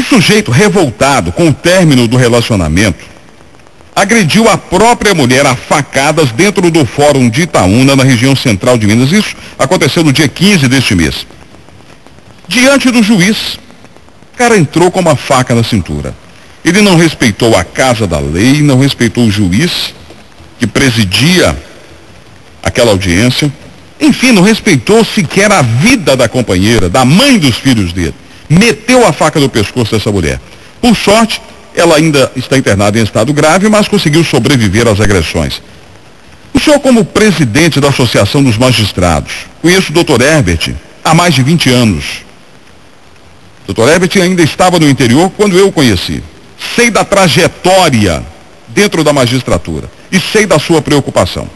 sujeito, revoltado com o término do relacionamento, agrediu a própria mulher a facadas dentro do Fórum de Itaúna, na região central de Minas. Isso aconteceu no dia 15 deste mês. Diante do juiz, o cara entrou com uma faca na cintura. Ele não respeitou a casa da lei, não respeitou o juiz que presidia aquela audiência. Enfim, não respeitou sequer a vida da companheira, da mãe dos filhos dele. Meteu a faca no pescoço dessa mulher. Por sorte, ela ainda está internada em estado grave, mas conseguiu sobreviver às agressões. O senhor, como presidente da Associação dos Magistrados, conheço o Dr. Herbert há mais de 20 anos. O Dr. Herbert ainda estava no interior quando eu o conheci. Sei da trajetória dentro da magistratura e sei da sua preocupação.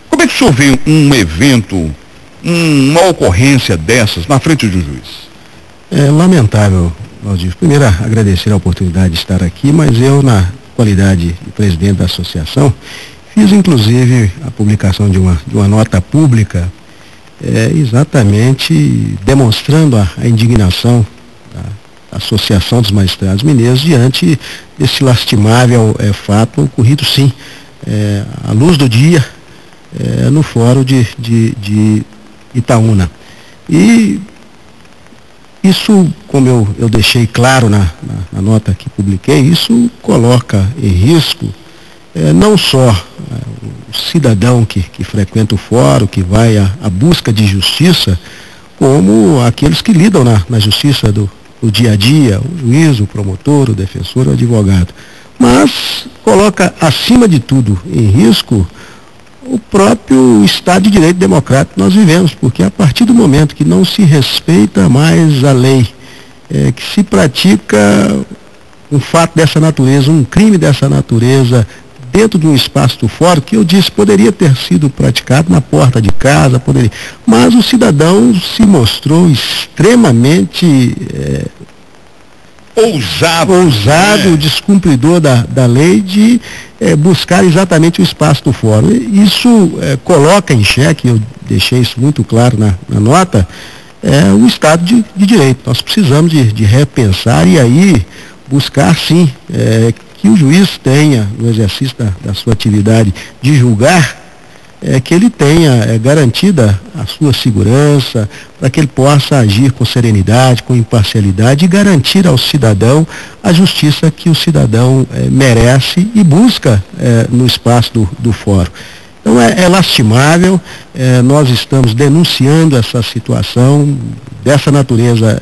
Como é que o senhor vê um evento, uma ocorrência dessas na frente de um juiz? É lamentável, Valdir. Primeiro, agradecer a oportunidade de estar aqui, mas eu, na qualidade de presidente da associação, fiz inclusive a publicação de uma nota pública, exatamente demonstrando a indignação da Associação dos Magistrados Mineiros diante desse lastimável fato ocorrido, sim, à luz do dia, no Fórum de Itaúna. E isso, como eu deixei claro na nota que publiquei, isso coloca em risco não só o cidadão que frequenta o fórum, que vai à busca de justiça, como aqueles que lidam na justiça do dia a dia, o juiz, o promotor, o defensor, o advogado. Mas coloca, acima de tudo, em risco o próprio Estado de Direito Democrático que nós vivemos, porque a partir do momento que não se respeita mais a lei, que se pratica um fato dessa natureza, um crime dessa natureza, dentro de um espaço do fórum, que eu disse poderia ter sido praticado na porta de casa, mas o cidadão se mostrou extremamente ousado, descumpridor da lei de buscar exatamente o espaço do fórum. Isso coloca em xeque, eu deixei isso muito claro na nota, o Estado de Direito. Nós precisamos de repensar e aí buscar, sim, que o juiz tenha, no exercício da sua atividade de julgar, que ele tenha garantida a sua segurança, para que ele possa agir com serenidade, com imparcialidade e garantir ao cidadão a justiça que o cidadão merece e busca no espaço do fórum. Então é lastimável, nós estamos denunciando essa situação dessa natureza,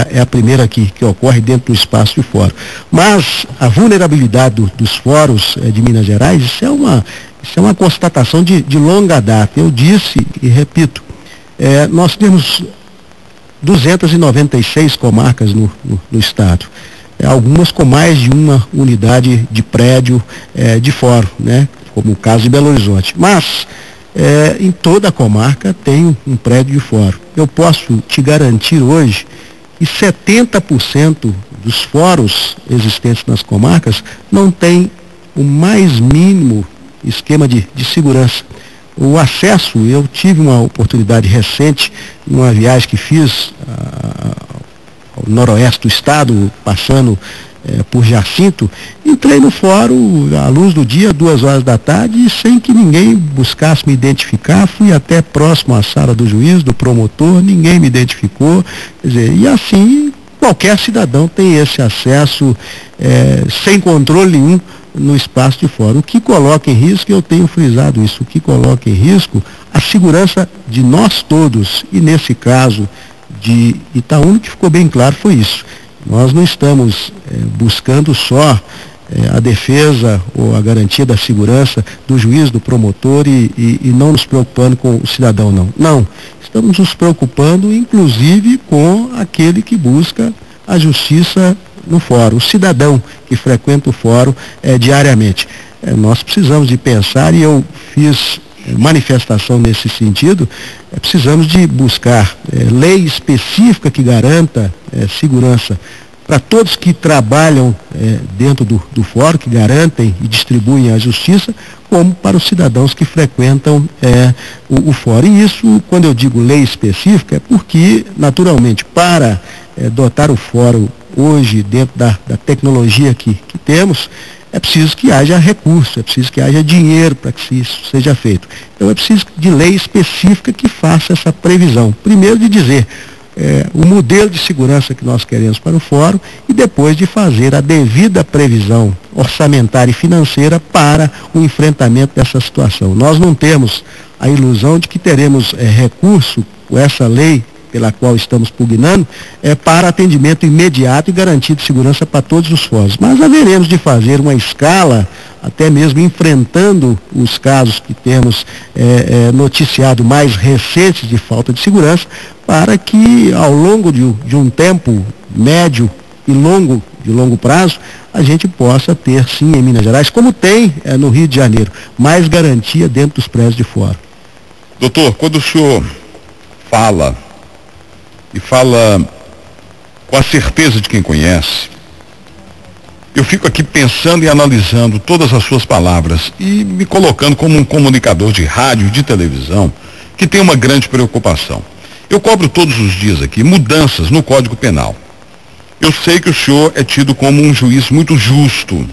é a primeira que ocorre dentro do espaço de fórum. Mas a vulnerabilidade dos fóruns de Minas Gerais, isso é uma constatação de longa data. Eu disse e repito, nós temos 296 comarcas no estado, algumas com mais de uma unidade de prédio de fórum, né? Como o caso de Belo Horizonte. Mas em toda a comarca tem um prédio de fórum. Eu posso te garantir hoje que 70% dos fóruns existentes nas comarcas não tem o mais mínimo esquema de segurança. O acesso, eu tive uma oportunidade recente, numa viagem que fiz ao noroeste do estado, passando por Jacinto, entrei no fórum à luz do dia, 2 horas da tarde, sem que ninguém buscasse me identificar. Fui até próximo à sala do juiz, do promotor, ninguém me identificou. Quer dizer, e assim qualquer cidadão tem esse acesso sem controle nenhum no espaço de fórum. O que coloca em risco, eu tenho frisado isso, o que coloca em risco a segurança de nós todos, e nesse caso de Itaúna, que ficou bem claro, foi isso. Nós não estamos buscando só a defesa ou a garantia da segurança do juiz, do promotor e não nos preocupando com o cidadão, não. Não, estamos nos preocupando inclusive com aquele que busca a justiça no fórum, o cidadão que frequenta o fórum diariamente. Nós precisamos de pensar, e eu fiz manifestação nesse sentido, precisamos de buscar lei específica que garanta segurança para todos que trabalham dentro do fórum, que garantem e distribuem a justiça, como para os cidadãos que frequentam o fórum. E isso, quando eu digo lei específica, é porque, naturalmente, para dotar o fórum hoje, dentro da tecnologia que temos, é preciso que haja recurso, é preciso que haja dinheiro para que isso seja feito. Então é preciso de lei específica que faça essa previsão. Primeiro de dizer o modelo de segurança que nós queremos para o fórum e depois de fazer a devida previsão orçamentária e financeira para o enfrentamento dessa situação. Nós não temos a ilusão de que teremos recurso com essa lei pela qual estamos pugnando, para atendimento imediato e garantia de segurança para todos os fóruns. Mas haveremos de fazer uma escala, até mesmo enfrentando os casos que temos noticiado mais recentes de falta de segurança, para que ao longo de um tempo médio e de longo prazo, a gente possa ter sim em Minas Gerais, como tem no Rio de Janeiro, mais garantia dentro dos prédios de fórum. Doutor, quando o senhor fala com a certeza de quem conhece, eu fico aqui pensando e analisando todas as suas palavras e me colocando como um comunicador de rádio e de televisão que tem uma grande preocupação. Eu cobro todos os dias aqui mudanças no Código Penal. Eu sei que o senhor é tido como um juiz muito justo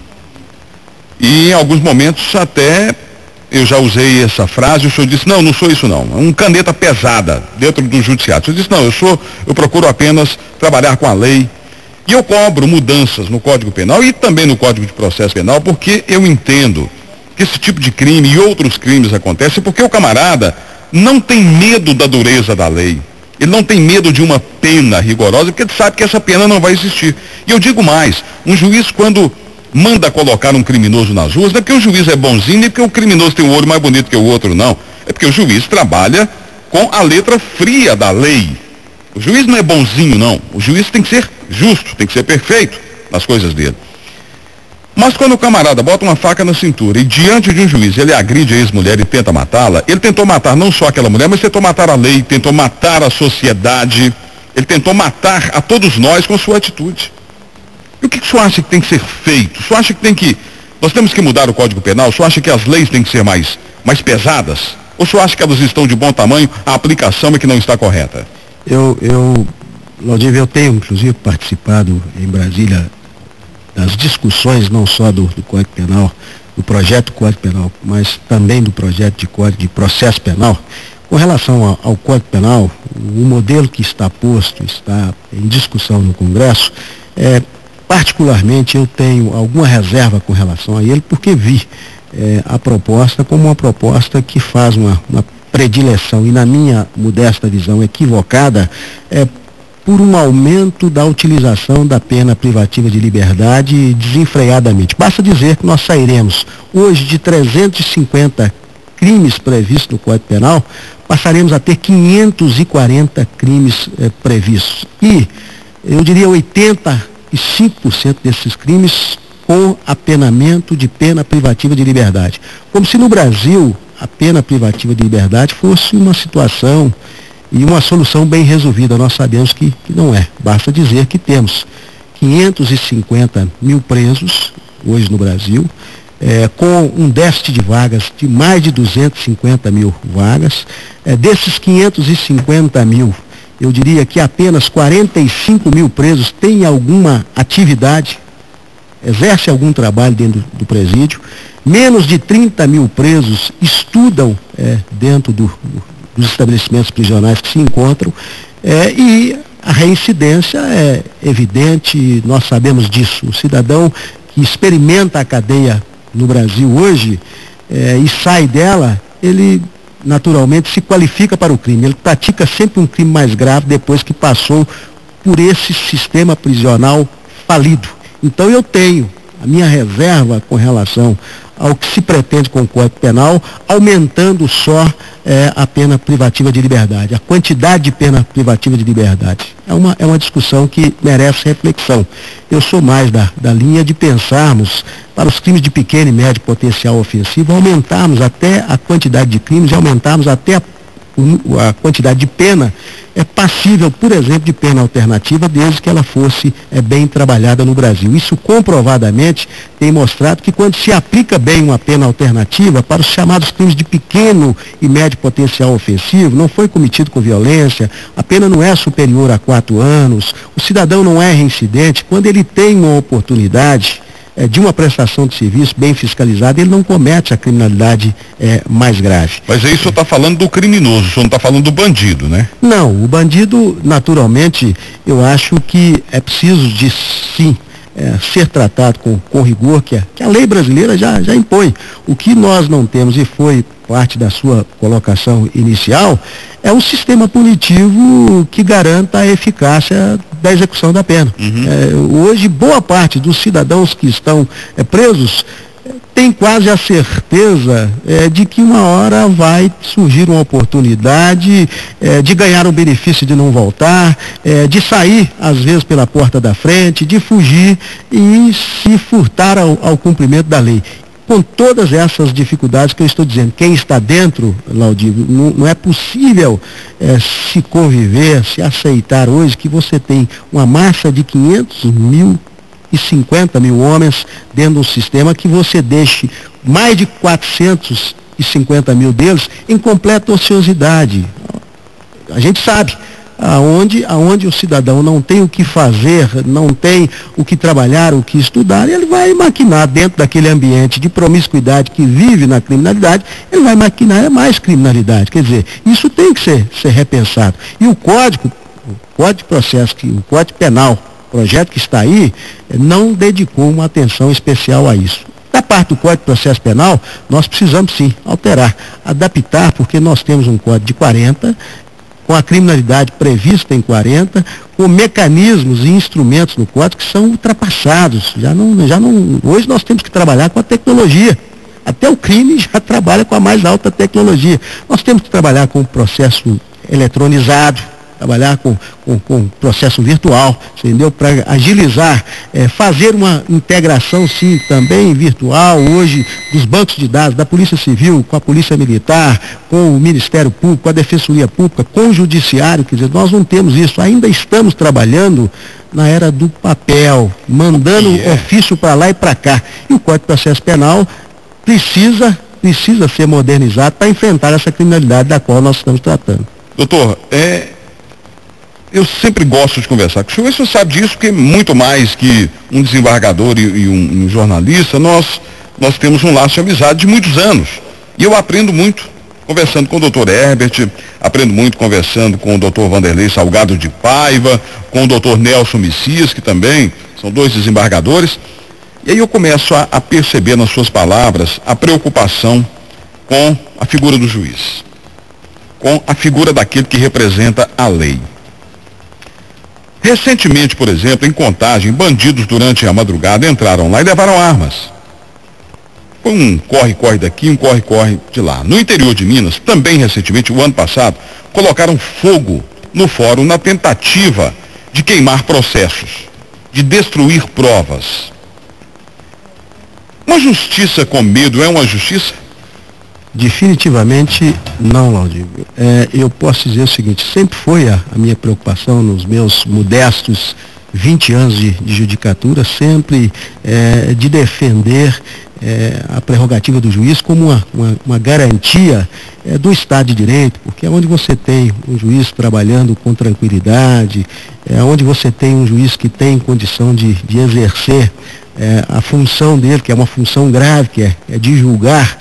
e em alguns momentos até eu já usei essa frase, o senhor disse, não sou isso não, é um caneta pesada dentro do judiciário. O senhor disse, não, eu procuro apenas trabalhar com a lei. E eu cobro mudanças no Código Penal e também no Código de Processo Penal, porque eu entendo que esse tipo de crime e outros crimes acontecem porque o camarada não tem medo da dureza da lei. Ele não tem medo de uma pena rigorosa, porque ele sabe que essa pena não vai existir. E eu digo mais, um juiz quando manda colocar um criminoso nas ruas, não é porque o juiz é bonzinho, nem porque o criminoso tem um olho mais bonito que o outro, não. É porque o juiz trabalha com a letra fria da lei. O juiz não é bonzinho, não. O juiz tem que ser justo, tem que ser perfeito nas coisas dele. Mas quando o camarada bota uma faca na cintura e diante de um juiz ele agride a ex-mulher e tenta matá-la, ele tentou matar não só aquela mulher, mas tentou matar a lei, tentou matar a sociedade, ele tentou matar a todos nós com sua atitude. E o que o senhor acha que tem que ser feito? O senhor acha que nós temos que mudar o Código Penal? O senhor acha que as leis têm que ser mais pesadas? Ou o senhor acha que elas estão de bom tamanho, a aplicação é que não está correta? Laudívio, eu tenho inclusive participado em Brasília das discussões não só do Código Penal, do projeto do Código Penal, mas também do projeto de Código de Processo Penal. Com relação ao Código Penal, o modelo que está posto, está em discussão no Congresso, particularmente eu tenho alguma reserva com relação a ele, porque vi a proposta como uma proposta que faz uma predileção, e na minha modesta visão equivocada, por um aumento da utilização da pena privativa de liberdade desenfreadamente. Basta dizer que nós sairemos hoje de 350 crimes previstos no Código Penal, passaremos a ter 540 crimes previstos. E eu diria 85% desses crimes com apenamento de pena privativa de liberdade. Como se no Brasil a pena privativa de liberdade fosse uma situação e uma solução bem resolvida. Nós sabemos que não é. Basta dizer que temos 550 mil presos hoje no Brasil, com um déficit de vagas de mais de 250 mil vagas. Desses 550 mil, eu diria que apenas 45 mil presos têm alguma atividade, exerce algum trabalho dentro do presídio. Menos de 30 mil presos estudam dentro dos estabelecimentos prisionais que se encontram, e a reincidência é evidente, nós sabemos disso. O cidadão que experimenta a cadeia no Brasil hoje e sai dela, ele naturalmente se qualifica para o crime. Ele pratica sempre um crime mais grave depois que passou por esse sistema prisional falido. Então eu tenho a minha reserva com relação ao que se pretende com o Código Penal, aumentando só a pena privativa de liberdade, a quantidade de pena privativa de liberdade. É uma discussão que merece reflexão. Eu sou mais da linha de pensarmos, para os crimes de pequeno e médio potencial ofensivo, aumentarmos até a quantidade de crimes e aumentarmos até a quantidade de pena é passível, por exemplo, de pena alternativa, desde que ela fosse bem trabalhada no Brasil. Isso comprovadamente tem mostrado que quando se aplica bem uma pena alternativa para os chamados crimes de pequeno e médio potencial ofensivo, não foi cometido com violência, a pena não é superior a 4 anos, o cidadão não é reincidente, quando ele tem uma oportunidade de uma prestação de serviço bem fiscalizada, ele não comete a criminalidade mais grave. Mas aí o senhor está falando do criminoso, o senhor não está falando do bandido, né? Não, o bandido, naturalmente, eu acho que é preciso de sim ser tratado com rigor, que a lei brasileira já impõe. O que nós não temos, e foi parte da sua colocação inicial, é um sistema punitivo que garanta a eficácia da execução da pena. Hoje, boa parte dos cidadãos que estão presos tem quase a certeza de que uma hora vai surgir uma oportunidade de ganhar o benefício de não voltar, de sair, às vezes, pela porta da frente, de fugir e se furtar ao cumprimento da lei. Com todas essas dificuldades que eu estou dizendo, quem está dentro, Laudívio, não é possível se conviver, se aceitar hoje que você tem uma massa de 550 mil homens dentro de um sistema, que você deixe mais de 450 mil deles em completa ociosidade. A gente sabe, aonde o cidadão não tem o que fazer, não tem o que trabalhar, o que estudar, ele vai maquinar dentro daquele ambiente de promiscuidade que vive na criminalidade, ele vai maquinar mais criminalidade. Quer dizer, isso tem que ser repensado. E o Código de Processo, o Código Penal, projeto que está aí, não dedicou uma atenção especial a isso. Da parte do Código de Processo Penal, nós precisamos sim alterar, adaptar, porque nós temos um Código de 40, com a criminalidade prevista em 40, com mecanismos e instrumentos no Código que são ultrapassados. Hoje nós temos que trabalhar com a tecnologia. Até o crime já trabalha com a mais alta tecnologia. Nós temos que trabalhar com o processo eletronizável, trabalhar com processo virtual, entendeu? Para agilizar, fazer uma integração, sim, também virtual, hoje, dos bancos de dados, da Polícia Civil, com a Polícia Militar, com o Ministério Público, com a Defensoria Pública, com o Judiciário. Quer dizer, nós não temos isso, ainda estamos trabalhando na era do papel, mandando ofício para lá e para cá. E o Código de Processo Penal precisa ser modernizado para enfrentar essa criminalidade da qual nós estamos tratando. Doutor, eu sempre gosto de conversar com o senhor. O senhor sabe disso, porque muito mais que um desembargador e um jornalista, nós temos um laço de amizade de muitos anos. E eu aprendo muito conversando com o doutor Herbert, aprendo muito conversando com o doutor Vanderlei Salgado de Paiva, com o doutor Nelson Messias, que também são 2 desembargadores. E aí eu começo a perceber nas suas palavras a preocupação com a figura do juiz, com a figura daquele que representa a lei. Recentemente, por exemplo, em Contagem, bandidos durante a madrugada entraram lá e levaram armas. Foi um corre-corre daqui, um corre-corre de lá. No interior de Minas, também recentemente, o ano passado, colocaram fogo no fórum na tentativa de queimar processos, de destruir provas. Uma justiça com medo é uma justiça? Definitivamente não, Laudívio. Eu posso dizer o seguinte, sempre foi a minha preocupação nos meus modestos 20 anos de judicatura, sempre de defender a prerrogativa do juiz como uma garantia do Estado de Direito, porque é onde você tem um juiz trabalhando com tranquilidade, é onde você tem um juiz que tem condição de exercer a função dele, que é uma função grave, que é de julgar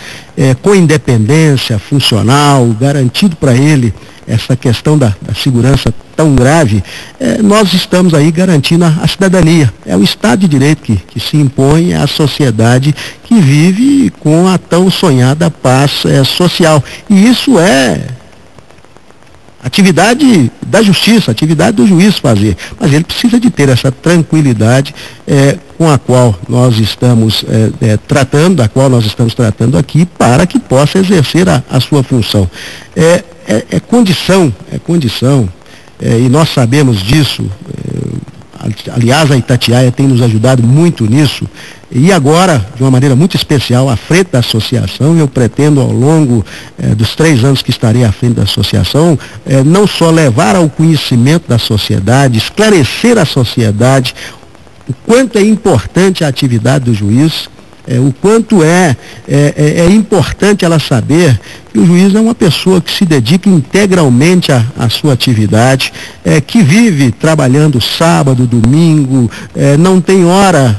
com independência funcional, garantido para ele essa questão da segurança tão grave, nós estamos aí garantindo a cidadania. É o Estado de Direito que se impõe à sociedade que vive com a tão sonhada paz social. E isso é atividade da justiça, atividade do juiz fazer, mas ele precisa de ter essa tranquilidade com a qual nós estamos tratando, da qual nós estamos tratando aqui, para que possa exercer a sua função. É condição, e nós sabemos disso, aliás, a Itatiaia tem nos ajudado muito nisso, E agora, de uma maneira muito especial, à frente da associação, eu pretendo, ao longo dos 3 anos que estarei à frente da associação, não só levar ao conhecimento da sociedade, esclarecer a sociedade o quanto é importante a atividade do juiz, o quanto é importante ela saber que o juiz é uma pessoa que se dedica integralmente à sua atividade, que vive trabalhando sábado, domingo, não tem hora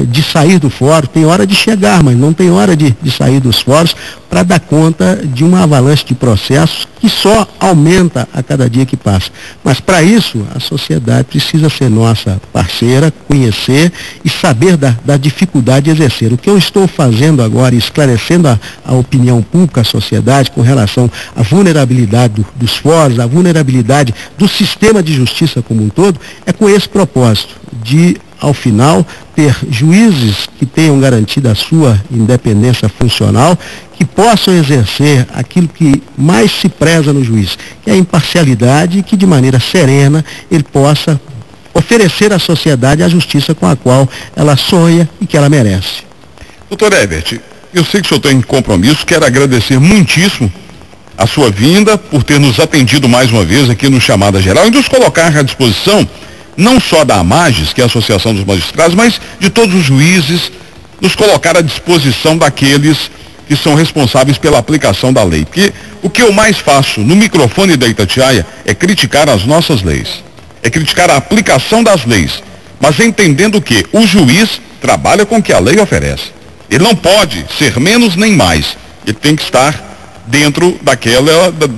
de sair do fórum, tem hora de chegar, mas não tem hora de sair dos fóruns para dar conta de uma avalanche de processos que só aumenta a cada dia que passa. Mas para isso, a sociedade precisa ser nossa parceira, conhecer e saber da dificuldade de exercer. O que eu estou fazendo agora, esclarecendo a opinião pública, a sociedade, com relação à vulnerabilidade dos fóruns, à vulnerabilidade do sistema de justiça como um todo, é com esse propósito de, ao final, ter juízes que tenham garantido a sua independência funcional, que possam exercer aquilo que mais se preza no juiz, que é a imparcialidade, e que de maneira serena ele possa oferecer à sociedade a justiça com a qual ela sonha e que ela merece. Doutor Herbert, eu sei que o senhor tem compromisso, quero agradecer muitíssimo a sua vinda, por ter nos atendido mais uma vez aqui no Chamada Geral e nos colocar à disposição, não só da AMAGES, que é a Associação dos Magistrados, mas de todos os juízes, nos colocar à disposição daqueles que são responsáveis pela aplicação da lei. Porque o que eu mais faço no microfone da Itatiaia é criticar as nossas leis, é criticar a aplicação das leis, mas entendendo que o juiz trabalha com o que a lei oferece. Ele não pode ser menos nem mais. Ele tem que estar dentro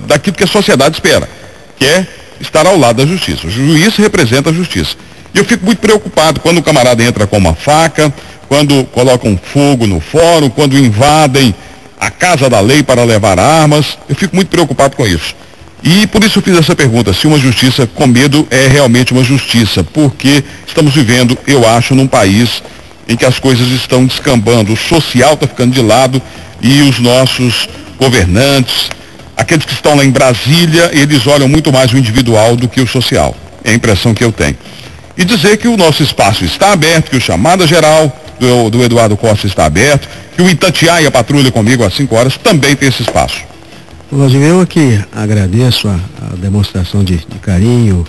daquilo que a sociedade espera, que é estar ao lado da justiça. O juiz representa a justiça. E eu fico muito preocupado quando o camarada entra com uma faca, quando colocam fogo no fórum, quando invadem a casa da lei para levar armas. Eu fico muito preocupado com isso. E por isso eu fiz essa pergunta, se uma justiça com medo é realmente uma justiça, porque estamos vivendo, eu acho, num país em que as coisas estão descambando, o social está ficando de lado e os nossos governantes, aqueles que estão lá em Brasília, eles olham muito mais o individual do que o social. É a impressão que eu tenho. E dizer que o nosso espaço está aberto, que o Chamada Geral do Eduardo Costa está aberto, que o Itatiaia Patrulha Comigo às 5 horas também tem esse espaço. Eu aqui agradeço a demonstração de carinho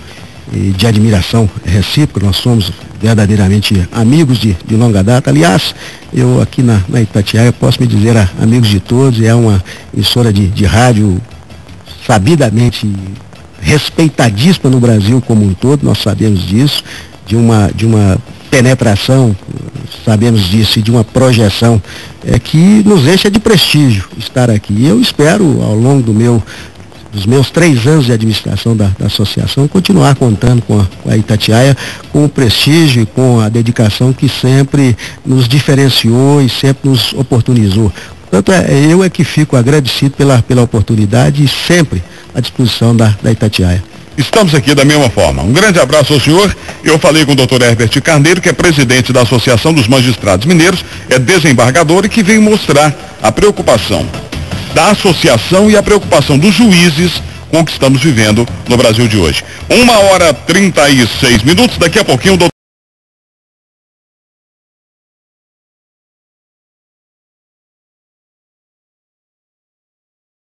e de admiração recíproca. Nós somos verdadeiramente amigos de longa data. Aliás, eu aqui na Itatiaia posso me dizer amigos de todos. É uma emissora de rádio sabidamente respeitadíssima no Brasil como um todo, nós sabemos disso, de uma penetração, sabemos disso, e de uma projeção que nos enche de prestígio estar aqui. E eu espero, ao longo dos meus 3 anos de administração da associação, continuar contando com a Itatiaia, com o prestígio e com a dedicação que sempre nos diferenciou e sempre nos oportunizou. Portanto, eu que fico agradecido pela oportunidade e sempre à disposição da Itatiaia. Estamos aqui da mesma forma. Um grande abraço ao senhor. Eu falei com o Dr. Herbert Carneiro, que é presidente da Associação dos Magistrados Mineiros, é desembargador e que veio mostrar a preocupação da associação e a preocupação dos juízes com o que estamos vivendo no Brasil de hoje. 1h36. Daqui a pouquinho o doutor